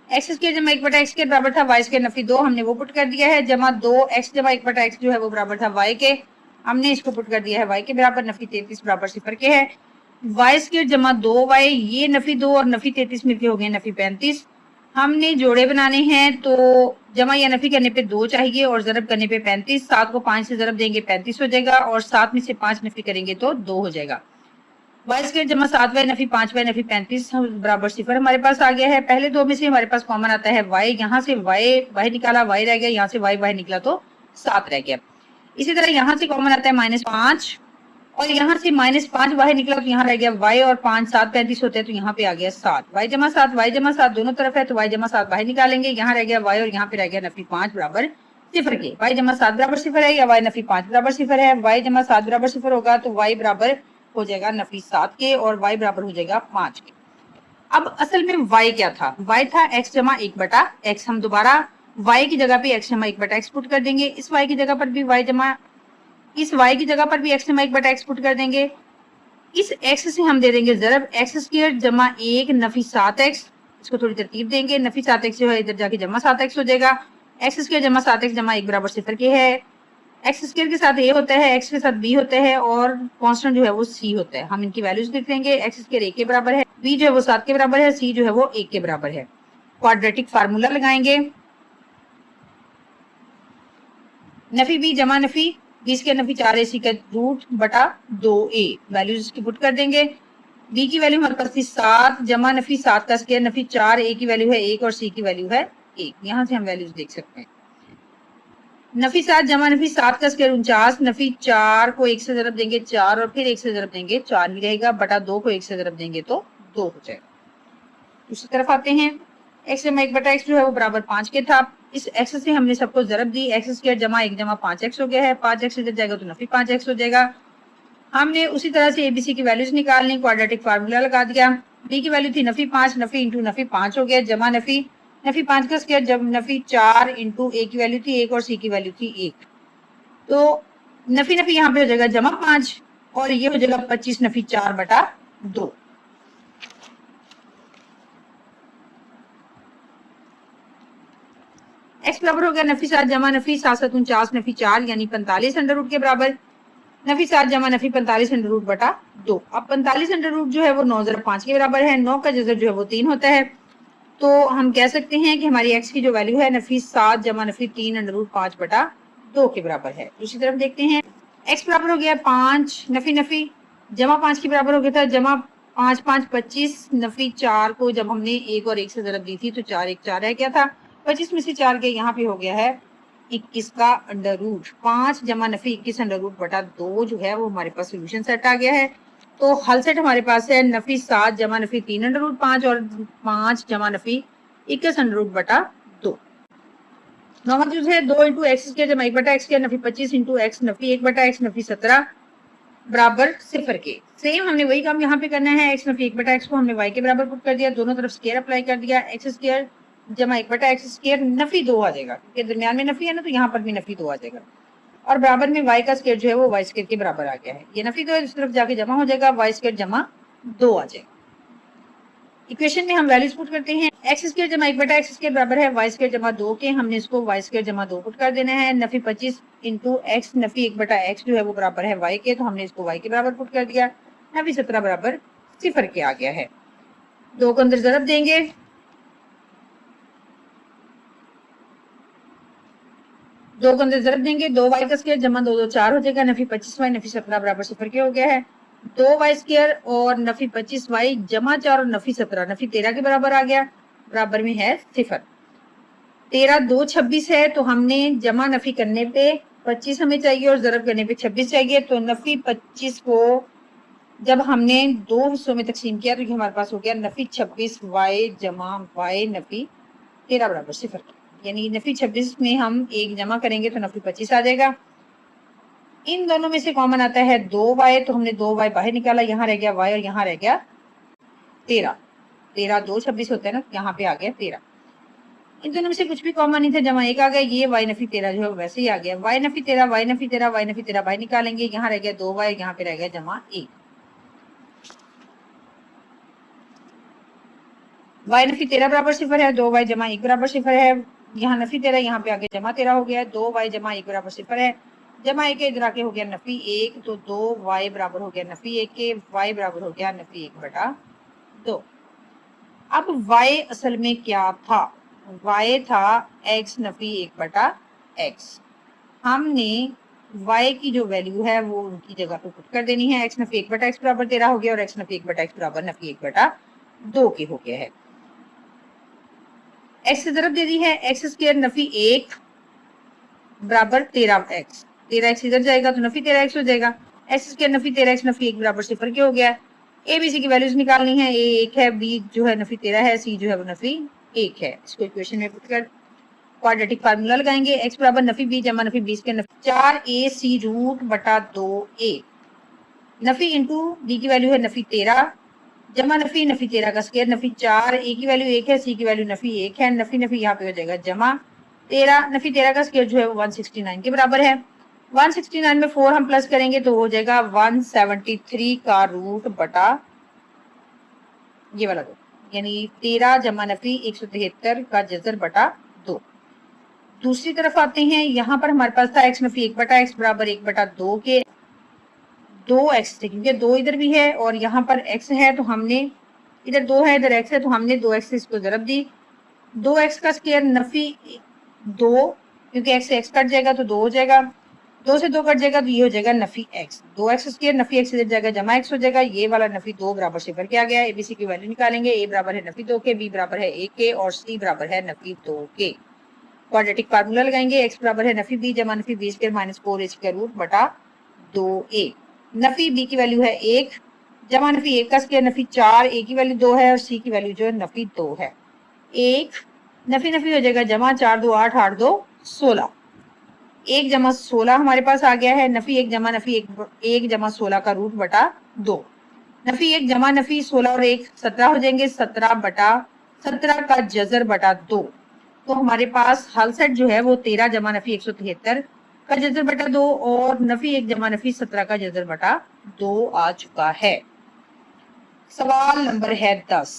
x स्क्वायर जमा 1/x के बराबर था y स्क्वायर नफी 2, हमने वो पुट कर दिया है, जमा 2x जमा 1/x जो है वो बराबर था y के, हमने इसको पुट कर दिया है y के बराबर, नफी 33 बराबर 0 के है। y स्क्वायर जमा 2y, ये नफी 2 और नफी 33 मिलके हो गए नफी 35। हमने जोड़े बनाने हैं तो जमा या नफी करने पे 2 चाहिए और जरब करने पे 35। 7 को 5 से जरब देंगे 35 हो जाएगा और 7 में से 5 नफी करेंगे तो 2 हो जाएगा। y स्क्वायर जमा 7y नफी 5y नफी 35 बराबर 0 हमारे पास आ गया है। पहले दो में से हमारे पास कॉमन आता है y, यहाँ से y बाहर निकाला, y रह गया, यहाँ से y बाहर निकला तो 7 रह गया। इसी तरह यहाँ से कॉमन आता है -5 और यहाँ से -5 बाहर निकला तो यहाँ रह गया y और 5 7 35 होते हैं तो यहाँ पे आ गया 7। y जमा 7 दोनों तरफ है तो y जमा 7 बाहर निकालेंगे, यहाँ रह गया y और यहाँ पे रह गया नफी 5 बराबर 0 के। y जमा 7 बराबर 0 है या y नफी 5 बराबर 0 है, y जमा 7 बराबर 0 होगा तो y बराबर हो जाएगा नफी 7 के और y बराबर हो जाएगा 5 के। अब असल में y क्या था, y था x जमा 1/x। हम दोबारा y की जगह पे x जमा 1/x पुट कर देंगे, इस y की जगह पर भी y जमा, इस y की जगह पर भी x जमा 1/x पुट कर देंगे। इस x से हम दे देंगे जरब x स्क्वायर जमा 1 नफी 7x, इसको थोड़ी तरतीब देंगे, नफी 7x जो है इधर जाके जमा 7x हो जाएगा। x स्क्वायर जमा 7x जमा 1 बराबर 0 के है। x स्क्वायर के साथ a होता है, x के साथ b होता है और कांस्टेंट जो है वो c होता है। हम इनकी वैल्यूज लिख देंगे, x स्क्वायर 1 के बराबर है, b जो है वो 7 के बराबर है, c जो है वो 1 के बराबर है। क्वाड्रेटिक फार्मूला लगाएंगे, नफी b जमा नफी बी स्क्वायर नफी 4ac का रूट बटा 2a, वैल्यूज इसकी पुट कर देंगे। बी की वैल्यू हमारे पास थी 7 जमा नफी 7 का स्क्वायर नफी 4, ए की वैल्यू है 1 और सी की वैल्यू है 1। यहाँ से हम वैल्यूज देख सकते हैं। नफी 7 जमा नफी 7 का स्क्वायर 49, नफी 4 को 1 से जरब देंगे 4 और फिर 1 से जरब देंगे 4 ही रहेगा, बटा 2 को 1 से जरब देंगे तो 2 हो जाएगा। दूसरी तरफ आते हैं, x जमा 1 बटा x जो है वो बराबर 5 के था। इस x से हमने सबको जरब दी, x स्क्वायर जमा 1 जमा 5x हो गया है, 5x इधर जाएगा तो नफी 5x हो जाएगा। हमने उसी तरह से एबीसी की वैल्यूज निकालनी, क्वाड्रेटिक फार्मूला लगा दिया। बी की वैल्यू थी नफी 5, नफी इंटू नफी 5 हो गया, जमा नफी 5 का स्क्वायर जब नफी 4 इंटू ए की वैल्यू थी 1 और सी की वैल्यू थी 1, तो नफी नफी यहाँ पे हो जाएगा जमा 5 और ये हो जाएगा 25 नफी 4 बटा 2। x बराबर हो गया नफी 7 जमा नफी 7 7 49 नफी 4 यानी 45 अंडर रूट के बराबर। नफी 7 जमा नफी 45 अंडर रूट बटा 2। अब 45 अंडर रूट जो है वो 9 ज़रब 5 के बराबर है, 9 का जज़र जो है वो 3 होता है, तो हम कह सकते हैं कि हमारी x की जो वैल्यू है नफी 7 जमा नफी 3 अंडर रूट 5 बटा 2 के बराबर है। दूसरी तरफ देखते हैं, x बराबर हो गया 5 नफी नफी जमा 5 के बराबर हो गया था, जमा 5 5 25 नफी 4 को जब हमने 1 और 1 से ज़रब दी थी तो 4 1 4 रह गया था, 25 में से 4 के यहाँ पे हो गया है 21 का अंडर रूट 5 जमा नफी 21 अंडर रूट बटा 2 जो है वो हमारे पास सोल्यूशन सेट आ गया है। तो हल सेट हमारे पास है नफी 7 जमा नफी 3 अंडर रूट 5 और 5 जमा नफी 21 अंडर रूट बटा 2। नॉर्मल यूज है 2 इंटू एक्स स्क्वायर जमा 1 बटा x square Nafi 25 into x Nafi 1 बटा एक्स नफी 17 बराबर 0 के। सेम हमने वही काम यहाँ पे करना है, एक्स नफी 1 बटा एक्स को हमने y के बराबर पुट कर दिया, दोनों तरफ स्क्वायर अप्लाई कर दिया, एक्स स्क्वायर जमा 1 बटा एक्स स्क्वायर नफी 2 आ जाएगा क्योंकि दरमियान में नफी है ना, तो यहाँ पर भी नफी 2 आ जाएगा और बराबर में y का स्क्वायर जो है वो y स्क्वायर के बराबर आ गया है। ये नफी 2 है, दूसरी तरफ जाके जमा हो जाएगा, y स्क्वायर जमा 2 आ जाएगा। इक्वेशन में हम वैल्यूज पुट करते हैं, एक्स स्क्वायर जमा 1 बटा एक्स स्क्वायर बराबर है y स्क्वायर जमा 2 के, हमने इसको y स्क्वायर जमा 2 पुट कर देना है। नफी 25 इंटू एक्स नफी 1 बटा एक्स जो है वो बराबर है y के, तो हमने इसको y के बराबर पुट कर दिया, नफी 17 बराबर 0 के आ गया है। 2 को अंदर जरब देंगे, दो को अंदर जरब देंगे, 2y का स्क्वायर जमा 2 2 4 हो जाएगा, नफी 25y नफी 17 बराबर 0 के हो गया है। 2y स्क्वायर और नफी 25y जमा 4 और नफी 17 नफी 13 के बराबर आ गया, बराबर में है 0। 13 2 26 है, तो हमने जमा नफी करने पे 25 हमें चाहिए और जरब करने पे 26 चाहिए, तो नफी 25 को जब हमने 2 हिस्सों में तकसीम किया तो ये हमारे पास हो गया नफी 26y जमा y नफी 13 बराबर 0, यानी नफी 26 में हम 1 जमा करेंगे तो नफी 25 आ जाएगा। इन दोनों में से कॉमन आता है 2y, तो हमने 2y बाहर निकाला, यहाँ रह गया y और यहाँ रह गया 13। 13 2 26 होता है ना, यहाँ पे आ गया 13। इन दोनों में से कुछ भी कॉमन नहीं था, जमा 1 आ गया, ये y नफी 13 जो है वैसे ही आ गया, y Nafi 13 y Nafi 13 y Nafi 13 बाहर निकालेंगे, यहाँ रह गया 2y, यहाँ पे रह गया जमा 1। y नफी 13 बराबर 0 है, 2y जमा 1 बराबर 0 है, यहाँ नफी 13 यहाँ पे आगे जमा 13 हो गया है, 2y जमा 1 बराबर 0 है, जमा 1 के इधर आके हो गया नफी 1, तो 2y बराबर हो गया नफी 1 के, y बराबर हो गया नफी 1 बटा 2। अब y असल में क्या था, y था x नफी 1 बटा x। हमने y की जो वैल्यू है वो उनकी जगह पे पुट कर देनी है, x नफी 1 बटा x बराबर 13 हो गया और x नफी 1 बटा x बराबर नफी 1 बटा 2 के हो गया है। x से जरब दे दी है, एक्स स्क्वायर नफी 1 बराबर 13x, 13x इधर जाएगा तो नफी 13x हो जाएगा, x square Nafi 13x Nafi 1 बराबर 0 के हो गया। ए बी सी की वैल्यूज निकालनी है, ए 1 है, बी जो है नफी 13 है, सी जो है वो नफी 1 है। इसको इक्वेशन में पुट कर क्वाड्रेटिक फार्मूला लगाएंगे, x बराबर नफी b जमा नफी b स्क्वायर नफी 4ac रूट बटा 2a, नफी इंटू b की वैल्यू है नफी 13 जमा नफी नफी 13 का स्क्वायर नफी 4, ए की वैल्यू 1 है, सी की वैल्यू नफी 1 है, नफी नफी यहाँ पे हो जाएगा जमा 13, नफी 13 का स्क्वायर जो है वो 169 के बराबर है। 169 में 4 हम प्लस करेंगे तो हो जाएगा 173 का रूट बटा ये वाला 2, यानी 13 जमा नफी 173 का जजर बटा 2। दूसरी तरफ आते हैं, यहाँ पर हमारे पास था एक्स नफी 1 बटा एक्स बराबर 1 बटा 2 के, 2x थे क्योंकि 2 इधर भी है और यहाँ पर x है, तो हमने इधर 2 है इधर x है, तो हमने 2x से इसको जरब दी, 2x का स्क्वायर नफी 2 क्योंकि x से x कट जाएगा तो 2 हो जाएगा, 2 से 2 कट जाएगा तो ये हो जाएगा Nafi x, 2x square Nafi x इधर जाएगा जमा x हो जाएगा। ये वाला नफी 2 बराबर सिफर के आ गया। एबीसी की वैल्यू निकालेंगे, a बराबर है नफी 2 के, b बराबर है 1 के और c बराबर है नफी 2 के। क्वाड्रेटिक फार्मूला लगाएंगे, x बराबर है नफी b जमा नफी b square minus 4a square root बटा 2a। नफी b की वैल्यू है 1 जमा नफी 1 का स्क्वायर नफी 4, a की वैल्यू 2 है और c की वैल्यू जो है नफी 2 है। 1 नफी नफी हो जाएगा जमा 4 2 8 8 2 16, 1 जमा 16 हमारे पास आ गया है। नफी 1 जमा नफी 1 जमा 16 का रूट बटा 2। नफी 1 जमा नफी 16 और 1 17 हो जाएंगे, 17 बटा 17 का जजर बटा 2। तो हमारे पास हल सेट जो है वो 13 जमा नफी 173 का जजर बटा 2 और नफी 1 जमा नफी 17 का जजर बटा 2 आ चुका है। सवाल नंबर है 10।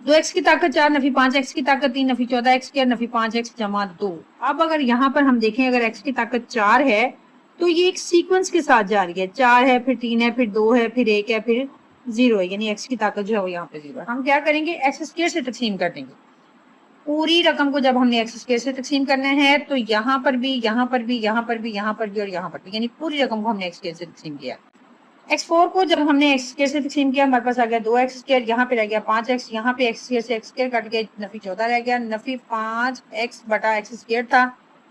2x की ताकत 4 नफी 5x की ताकत 3 Nafi 14x square Nafi 5x जमा 2। अब अगर यहाँ पर हम देखें अगर x की ताकत 4 है तो ये एक सीक्वेंस के साथ जा रही है, 4 है फिर 3 है फिर 2 है फिर 1 है फिर 0 है, यानी x की ताकत जो है वो यहाँ पे 0 है। हम क्या करेंगे, x स्क्वायर से तकसीम कर देंगे। पूरी रकम को जब हमने x स्क्वायर से तकसीम करना है तो यहाँ पर भी यहाँ पर भी यहाँ पर भी यहाँ पर भी और यहाँ पर भी, यानी पूरी रकम को हमने x स्क्वायर से तकसीम किया। x4 को जब हमने x स्क्वायर से तकसीम किया हमारे पास आ गया 2x स्क्वायर, यहाँ पे रह गया 5x, यहाँ पे x स्क्वायर से x स्क्वायर कट गया नफी 14 रह गया। नफी 5x बटा x स्क्वायर था,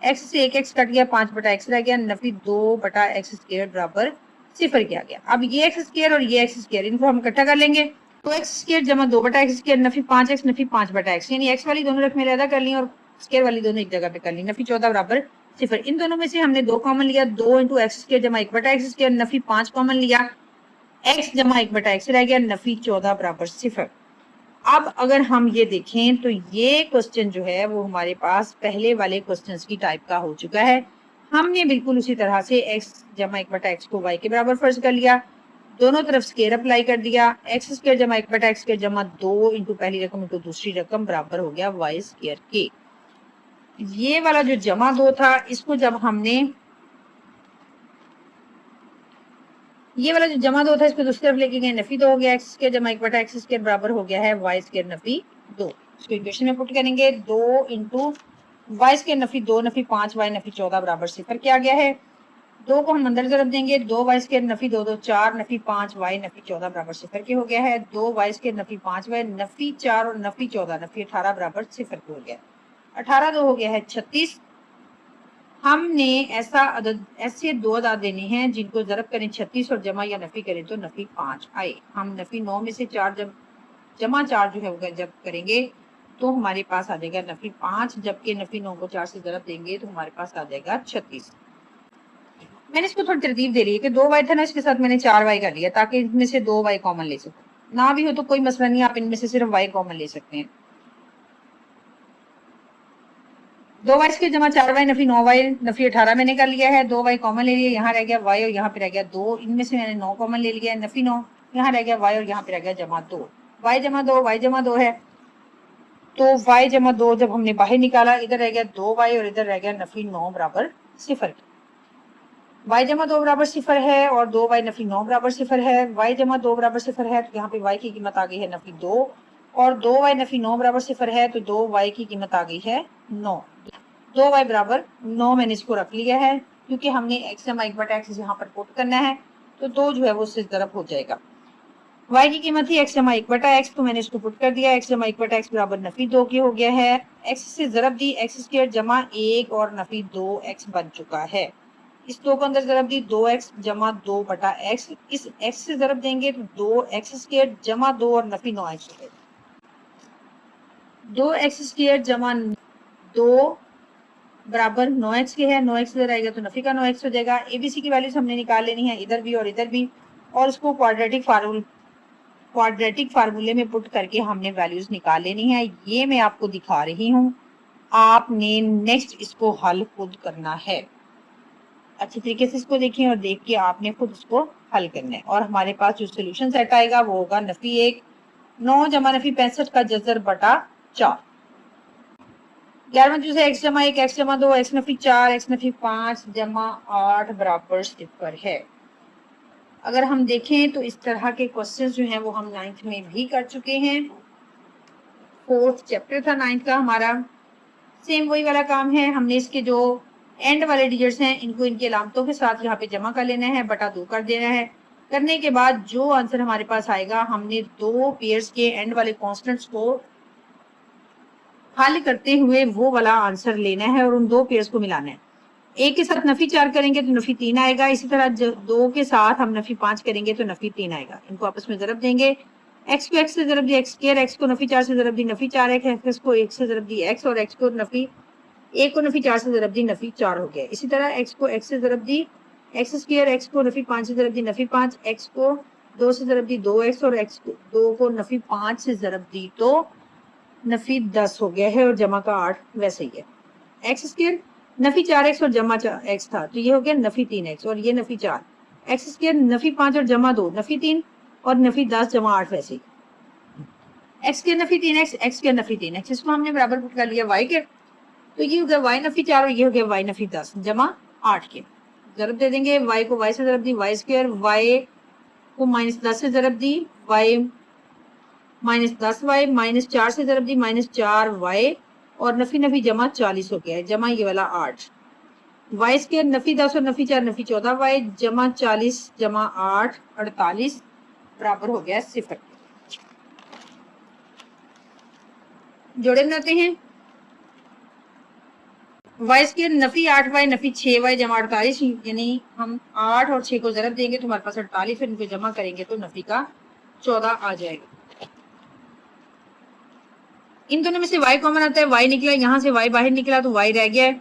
x से 1x कट गया 5 बटा x रह गया, नफी 2 बटा x स्क्वायर बराबर 0 किया गया। अब ये x स्क्वायर और ये x स्क्वायर इनको हम इकट्ठा कर लेंगे, तो x स्क्वायर जमा 2 बटा x square Nafi 5x Nafi 5 बटा x, यानी x वाली दोनों रकमें अलग कर ली और स्क्वायर वाली दोनों एक जगह पे कर ली। नफी 14 बराबर 0, इन दोनों में से हमने 2 कॉमन लिया, 2 इंटू एक्स स्क्वायर जमा 1 बटा x स्क्वायर, नफी 5 कॉमन लिया, x जमा 1 बटा x रह गया, नफी 14 बराबर 0। अब अगर हम ये देखें तो ये क्वेश्चन जो है वो हमारे पास पहले वाले क्वेश्चंस की टाइप का हो चुका है। हमने बिल्कुल उसी तरह से x जमा 1 बटा x को y के बराबर फर्ज कर लिया, दोनों तरफ स्क्वायर अप्लाई कर दिया, x स्क्वायर जमा 1 बटा x स्क्वायर जमा 2 इंटू पहली रकम इंटू दूसरी रकम बराबर हो गया y स्क्वायर के। ये वाला जो जमा 2 था इसको जब हमने ये वाला जो जमा 2 था इसको दूसरी तरफ लेके गए, नफी 2 हो गया, x स्क्वायर जमा 1 बटा x स्क्वायर बराबर हो गया है y स्क्वायर नफी 2। इसको इक्वेशन में पुट करेंगे, 2 into y square Nafi 2 Nafi 5 y Nafi 14 बराबर 0 किया गया है। 2 को हम अंदर तरफ देंगे, 2 y square Nafi 2 2 4 Nafi 5 y Nafi 14 बराबर 0 के हो गया है। 2 y square Nafi 5 y Nafi 4 और नफी 14 नफी 18 बराबर 0 के हो गया। 18 2 हो गया है 36। हमने ऐसे 2 अदाद देने हैं जिनको ज़रब करें 36 और जमा या नफी करें तो नफी 5 आए। हम नफी 9 में से 4 जब जमा 4 जो है वो जब करेंगे तो हमारे पास आ जाएगा नफी 5, जबकि नफी 9 को 4 से ज़रब देंगे तो हमारे पास आ जाएगा 36। मैंने इसको थोड़ी तरतीब दे रही है कि 2y था ना, इसके साथ मैंने 4y कर लिया ताकि इनमें से 2y कॉमन ले सकूं। ना भी हो तो कोई मसला नहीं, आप इनमें से सिर्फ y कॉमन ले सकते हैं। 2y स्क्वायर जमा 4y नफी 9y नफी 18 मैंने कर लिया है, 2y कॉमन ले लिया, यहाँ रह गया y और यहाँ पे रह गया 2, इनमें से मैंने 9 कॉमन ले लिया है, नफी 9 यहाँ रह गया y और यहाँ पे रह गया जमा 2, y जमा 2 y जमा 2 है तो y जमा 2 जब हमने बाहर निकाला इधर रह गया 2y और इधर रह गया नफी 9 बराबर 0। y जमा 2 बराबर 0 है और 2y नफी 9 बराबर 0 है। y जमा 2 बराबर 0 है तो यहाँ पे y की कीमत आ गई है नफी 2 और 2y नफी 9 बराबर 0 है तो 2y की कीमत आ गई है 9। 2y बराबर 9 मैंने इसको रख लिया है क्योंकि हमने x जमा 1 बटा x यहाँ पर पुट करना है तो 2 जो है वो उससे ज़रब हो जाएगा। y की कीमत थी x जमा 1 बटा x तो मैंने इसको पुट कर दिया, x जमा 1 बटा x बराबर नफी 2 की हो गया है। x से ज़रब दी x स्क्वायर जमा 1 और नफी 2x बन चुका है। इस 2 को अंदर ज़रब दी 2x जमा 2 बटा x, इस x से ज़रब देंगे तो 2x स्क्वायर जमा 2 और नफी 9x हो गया। 2x स्क्वायर जमा 2 बराबर 9x के है, 9x इधर आएगा तो नफी का 9x हो जाएगा। एबीसी की वैल्यूज हमने निकाल लेनी है इधर भी और इधर भी और उसको क्वाड्रेटिक फार्मूले में पुट करके हमने वैल्यूज निकाल लेनी है। ये मैं आपको दिखा रही हूँ, आपने नेक्स्ट इसको हल खुद करना है। अच्छी तरीके से इसको देखें और देख के आपने खुद इसको हल करना है और हमारे पास जो सोल्यूशन सेट आएगा वो होगा नफी 1 9 जमा नफी 65 का जजर बटा 4। 11 से x जमा 1 x जमा 2 x नफी 4 x नफी 5 जमा 8 बराबर 0 है। अगर हम देखें तो इस तरह के क्वेश्चंस जो हैं वो हम 9th में भी कर चुके हैं। 4th चैप्टर था 9th का हमारा, सेम वही वाला काम है। हमने इसके जो एंड वाले डिजिट्स हैं इनको इनकी अलामतों के साथ यहाँ पे जमा कर लेना है, बटा 2 कर देना है। करने के बाद जो आंसर हमारे पास आएगा, हमने दो पेयर्स के एंड वाले कॉन्स्टेंट्स को हल करते हुए वो वाला आंसर लेना है और उन दो पेयर्स को मिलाना है। एक के साथ नफी 4 करेंगे तो नफी 3 आएगा, इसी तरह दो के साथ हम नफी 5 करेंगे तो नफी 3 आएगा। इनको आपस में जरब देंगे, एक्स को एक्स से जरब दी एक्स स्क्वायर, एक्स को नफी 4 से जरब दी नफी 4 एक्स को एक से जरब दी एक्स, और एक्स को नफी 1 को नफी 4 से जरब दी नफी 4 हो गया। इसी तरह एक्स को एक्स से जरब दी एक्स स्क्वायर, एक्स को नफी 5 से जरब दी नफी 5, एक्स को 2 से जरब दी 2x, और एक्स को 2 को नफी 5 से जरब दी तो नफी 10 हो गया है, और जमा का 8 वैसे ही है। एक्स स्क्वायर नफी 4x और जमा x था तो ये हो गया नफी 3x, और ये नफी 4, एक्स स्क्वायर नफी 5 और जमा 2 नफी 3, और नफी 10 जमा 8 वैसे ही। एक्स के नफी 3x, एक्स के नफी 3x, इसको हमने बराबर पुट कर लिया y के, तो ये हो गया y नफी 4 और ये हो गया y नफी 10 जमा 8 के। जरब दे देंगे, y को y से जरब दी y स्क्वायर, y को -10 से जरब दी y -10y, -4 से जरब दी -4y, और नफी नफी जमा 40 हो गया है, जमा ये वाला 8, y स्क्वायर नफी 10 और नफी 4 नफी 14y, जमा 40 जमा 8 48 बराबर हो गया 0। जोड़े बनाते हैं, y square Nafi 8y Nafi 6y जमा 48, यानी हम 8 और 6 को जरब देंगे तो हमारे पास 48, फिर इनको जमा करेंगे तो नफी का 14 आ जाएगा। इन दोनों में से y कॉमन आता है, y निकला, यहाँ से y बाहर निकला तो y रह गया है,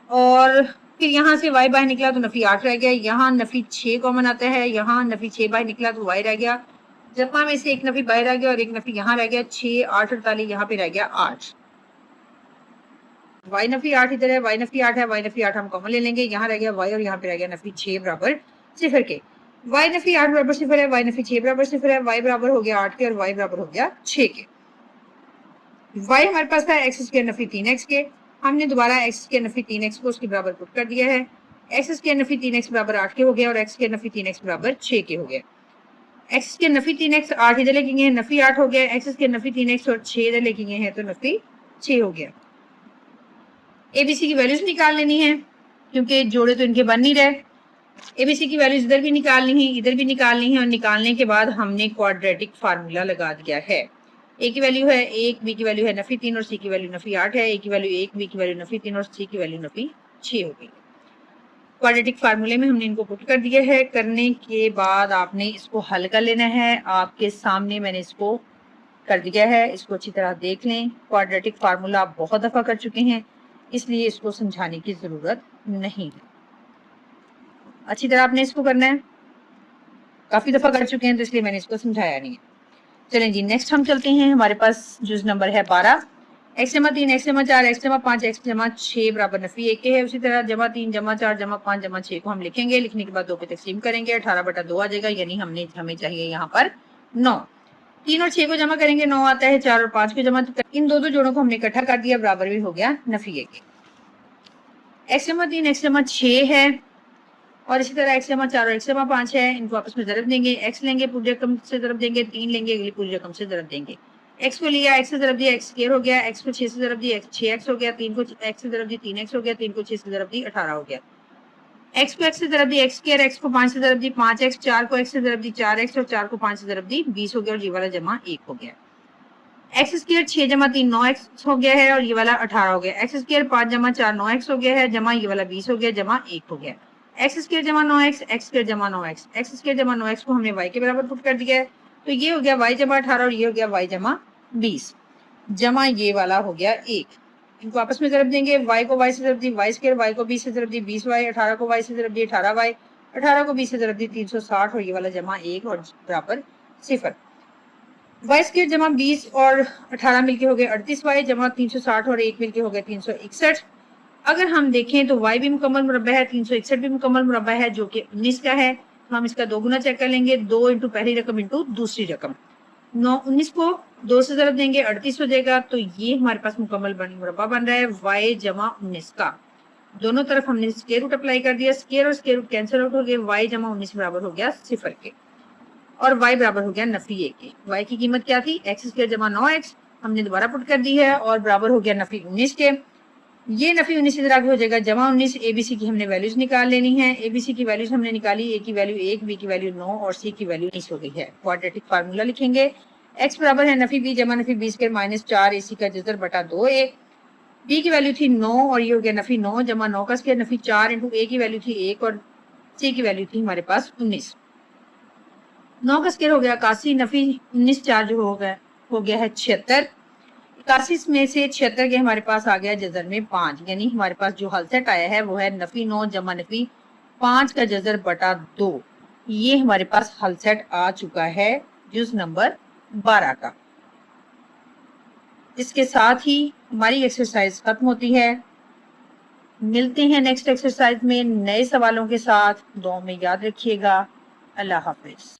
और फिर यहाँ से y बाहर निकला तो नफी 8 रह गया। यहाँ नफी 6 कॉमन आता है, यहाँ नफी 6 बाहर निकला तो y रह गया, जमा में से एक नफी बाहर आ गया और एक नफी यहाँ रह गया, 6 8 48, यहाँ पे रह गया 8, y नफी 8 इधर है, y नफी 8 है, y नफी 8 हम कॉमन ले लेंगे, यहाँ रह गया y और यहाँ पे रह गया नफी 6 बराबर 0 के। y नफी 8 बराबर 0 है, y नफी 6 बराबर 0 है, y बराबर हो गया 8 के और y बराबर हो गया 6 के। y हमारे पास था एक्स स्क्वायर नफी 3x के, हमने दोबारा एक्स स्क्वायर नफी 3x को उसके बराबर पुट कर दिया है, एक्स स्क्वायर नफी 3x बराबर 8 के हो गया और एक्स स्क्वायर नफी 3x बराबर 6 के हो गया। एक्स स्क्वायर नफी 3x 8 इधर लेके गए हैं, नफी 8 हो गया, एक्स स्क्वायर नफी 3x और 6 इधर लेके गए हैं तो नफी 6 हो गया। एबीसी की वैल्यूज निकाल लेनी है क्योंकि जोड़े तो इनके बन नहीं रहे। एबीसी की वैल्यूज इधर भी निकालनी है, इधर भी निकालनी है, और निकालने के बाद हमने क्वाड्रेटिक फार्मूला लगा दिया है। ए की वैल्यू है 1, बी की वैल्यू है नफी 3 और सी की वैल्यू नफी 8 है। ए की वैल्यू 1, बी की वैल्यू नफी 3 और सी की वैल्यू नफी 6 हो गई। क्वाड्रेटिक फार्मूले में हमने इनको पुट कर दिया है। करने के बाद आपने इसको हल कर लेना है। आपके सामने मैंने इसको कर दिया है, इसको अच्छी तरह देख लें। क्वाड्रेटिक फार्मूला आप बहुत दफ़ा कर चुके हैं, इसलिए इसको समझाने की ज़रूरत नहीं है। अच्छी तरह आपने इसको करना है, काफ़ी दफ़ा कर चुके हैं तो इसलिए मैंने इसको समझाया नहीं है। चलें जी, नेक्स्ट हम चलते हैं। हमारे पास जुज नंबर है 12, एक्स जमा 3 एक्स जमा 4 एक्स जमा 5 एक्स जमा 6 बराबर नफी 1 के है। उसी तरह जमा 3 जमा 4 जमा 5 जमा 6 को हम लिखेंगे, लिखने के बाद 2 पे तकसीम करेंगे, 18 बटा 2 आ जाएगा, यानी हमें चाहिए यहाँ पर 9। 3 और 6 को जमा करेंगे 9 आता है, 4 और 5 को जमा, इन दो जोड़ों को हमने इकट्ठा कर दिया, बराबर भी हो गया नफी 1 के। एक्स जमा 3 एक्स जमा 6 है, और इसी तरह एक्स जमा 4 और एक्स जमा 5 है, इनको आपस में ज़रब देंगे। एक्स लेंगे पूरी रकम से ज़रब देंगे, 3 लेंगे अगली पूरी रकम से ज़रब देंगे। एक्स को लिया, एक्स से ज़रब दिया, एक्स स्क्वायर हो गया, एक्स को 6 से ज़रब दिया, 6x हो गया, 3 को एक्स से ज़रब दी 3x हो गया, 3 को 6 से ज़रब दी 18 हो गया। एक्स को एक्स से ज़रब दी एक्स स्क्वायर, एक्स को 5 से ज़रब दी 5x, 4 को एक्स से ज़रब दी 4x और 4 को 5 से ज़रब दी 20 हो गया, और ये वाला जमा 1 हो गया। एक्स स्क्वायर 6 जमा 3 9x हो गया है, और ये वाला 18 हो गया। एक्स स्क्वायर 5 जमा 4 9x हो गया है, जमा ये वाला 20 हो गया, जमा 1 हो गया। एक्स स्क्वायर जमा 9x, एक्स स्क्वायर जमा 9x, एक्स स्क्वायर जमा 9x को हमने y के बराबर पुट कर दिया है, तो ये हो गया y जमा 18 और ये हो गया y जमा 20, जमा ये वाला हो गया 1। इनको आपस में ज़रब देंगे, y को y से ज़रब दी y स्क्वायर, y को 20 से ज़रब दी 20y, 18 को y से ज़रब दी 18y, 18 को 20 से ज़रब दी 360 और ये वाला जमा 1 और बराबर 0। y स्क्वायर जमा 20 और 18 मिलके हो गए 38y, जमा 360 और 1 मिलके हो गए 361। अगर हम देखें तो y भी मुकम्मल मुरब्बा है, 361 भी मुकम्मल मुरब्बा है जो कि 19 का है, तो हम इसका 2 गुना चेक कर लेंगे, 2 इंटू पहली रकम इंटू दूसरी रकम। 19 को 2 से ज़रब देंगे 38 हो जाएगा, तो ये हमारे पास मुकम्मल मुरब्बा बन रहा है y जमा 19 का। दोनों तरफ हमने स्क्वायर रूट अप्लाई कर दिया, स्क्वायर और स्क्वायर रूट कैंसिल आउट हो गए, y जमा 19 बराबर हो गया 0 के, और y बराबर हो गया नफी 1 के। y की कीमत क्या थी, एक्स स्क्वायर जमा 9x हमने दोबारा पुट कर दी है, और बराबर हो गया नफी 19 के। ये नफी 19 इधर आगे हो जाएगा जमा 19। एबीसी की हमने वैल्यूज निकाल लेनी है। एबीसी की वैल्यूज हमने निकाली, ए की वैल्यू 1, बी की वैल्यू 9 और सी की वैल्यू 19 हो गई है। क्वाड्रेटिक फार्मूला लिखेंगे, एक्स बराबर है नफी बी जमा नफी बी स्क्वायर माइनस 4 एसी का जजर बटा 2a। बी की वैल्यू थी 9 और ये हो गया नफी 9 जमा 9 का स्क्वायर नफी 4 इंटू ए की वैल्यू थी 1 और सी की वैल्यू थी हमारे पास 19। 9 का स्क्वायर हो गया 81, नफी 19 4 जो हो गया है 76। 81 में से 76 के हमारे पास आ गया जजर में 5, यानी हमारे पास जो हल सेट आया है वो है नफी 9 जमा नफी 5 का जजर बटा 2। ये हमारे पास हल सेट आ चुका है जुज नंबर 12 का। इसके साथ ही हमारी एक्सरसाइज खत्म होती है। मिलते हैं नेक्स्ट एक्सरसाइज में नए सवालों के साथ। दुआ में याद रखिएगा। अल्लाह हाफिज।